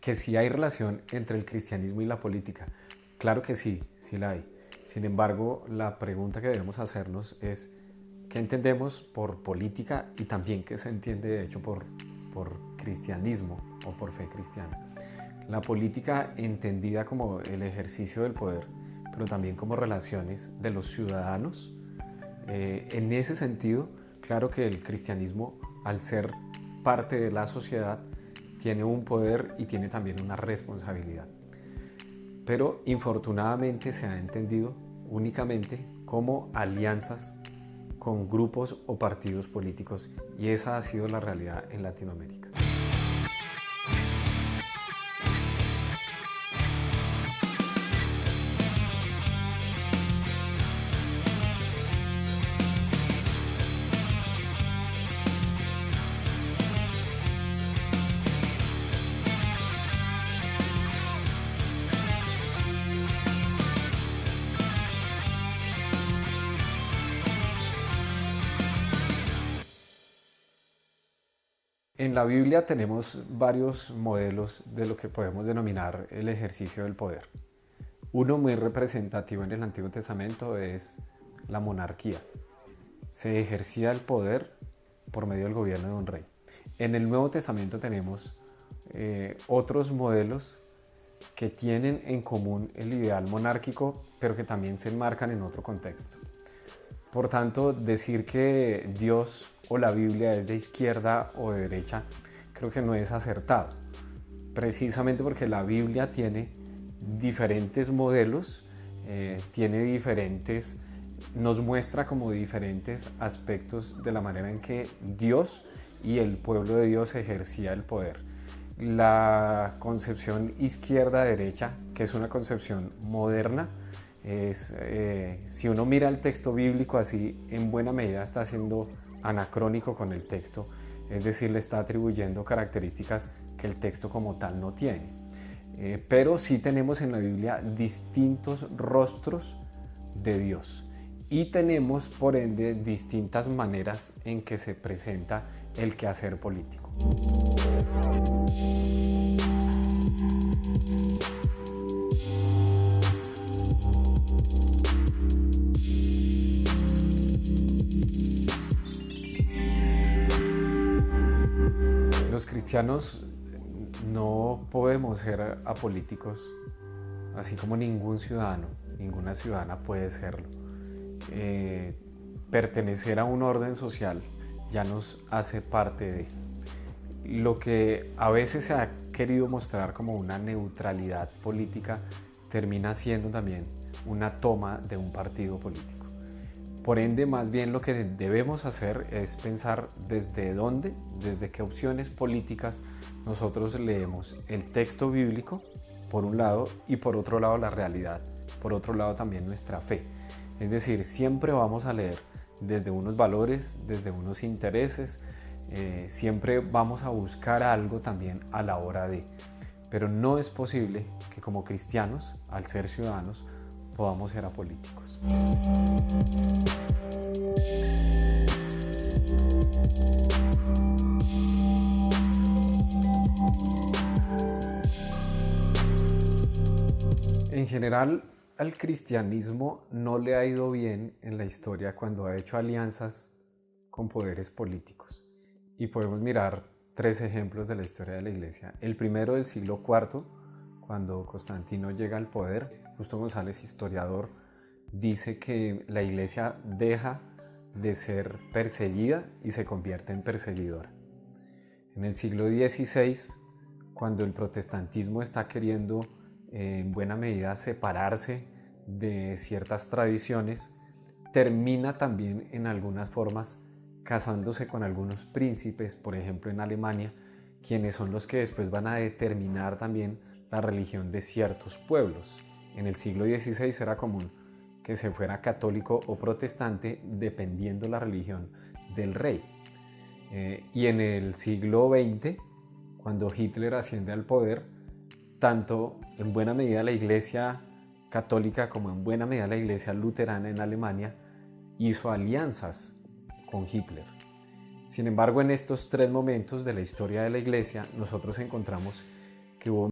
que sí hay relación entre el cristianismo y la política. Claro que sí, sí la hay. Sin embargo, la pregunta que debemos hacernos es ¿qué entendemos por política y también qué se entiende de hecho por cristianismo o por fe cristiana? La política entendida como el ejercicio del poder, pero también como relaciones de los ciudadanos. En ese sentido, claro que el cristianismo, al ser parte de la sociedad, tiene un poder y tiene también una responsabilidad. Pero infortunadamente se ha entendido únicamente como alianzas con grupos o partidos políticos, y esa ha sido la realidad en Latinoamérica. En la Biblia tenemos varios modelos de lo que podemos denominar el ejercicio del poder. Uno muy representativo en el Antiguo Testamento es la monarquía. Se ejercía el poder por medio del gobierno de un rey. En el Nuevo Testamento tenemos otros modelos que tienen en común el ideal monárquico, pero que también se enmarcan en otro contexto. Por tanto, decir que Dios o la Biblia es de izquierda o de derecha, creo que no es acertado. Precisamente porque la Biblia tiene diferentes modelos, nos muestra como diferentes aspectos de la manera en que Dios y el pueblo de Dios ejercía el poder. La concepción izquierda-derecha, que es una concepción moderna, si uno mira el texto bíblico así, en buena medida está siendo anacrónico con el texto, es decir, le está atribuyendo características que el texto como tal no tiene. Pero sí tenemos en la Biblia distintos rostros de Dios y tenemos por ende distintas maneras en que se presenta el quehacer político. Los cristianos no podemos ser apolíticos, así como ningún ciudadano, ninguna ciudadana puede serlo. Pertenecer a un orden social ya nos hace parte de lo que a veces se ha querido mostrar como una neutralidad política, termina siendo también una toma de un partido político. Por ende, más bien lo que debemos hacer es pensar desde qué opciones políticas nosotros leemos el texto bíblico, por un lado, y por otro lado la realidad, por otro lado también nuestra fe. Es decir, siempre vamos a leer desde unos valores, desde unos intereses, siempre vamos a buscar algo también a la hora de. Pero no es posible que como cristianos, al ser ciudadanos, podamos ser apolíticos. En general, al cristianismo no le ha ido bien en la historia cuando ha hecho alianzas con poderes políticos. Y podemos mirar 3 ejemplos de la historia de la Iglesia. El primero del siglo IV, cuando Constantino llega al poder. Justo González, historiador, dice que la Iglesia deja de ser perseguida y se convierte en perseguidora. En el siglo XVI, cuando el protestantismo está queriendo en buena medida separarse de ciertas tradiciones, termina también en algunas formas casándose con algunos príncipes, por ejemplo en Alemania, quienes son los que después van a determinar también la religión de ciertos pueblos. En el siglo XVI era común que se fuera católico o protestante dependiendo la religión del rey. Y en el siglo XX, cuando Hitler asciende al poder, tanto en buena medida la Iglesia católica como en buena medida la Iglesia luterana en Alemania hizo alianzas con Hitler. Sin embargo, en estos 3 momentos de la historia de la Iglesia, nosotros encontramos que hubo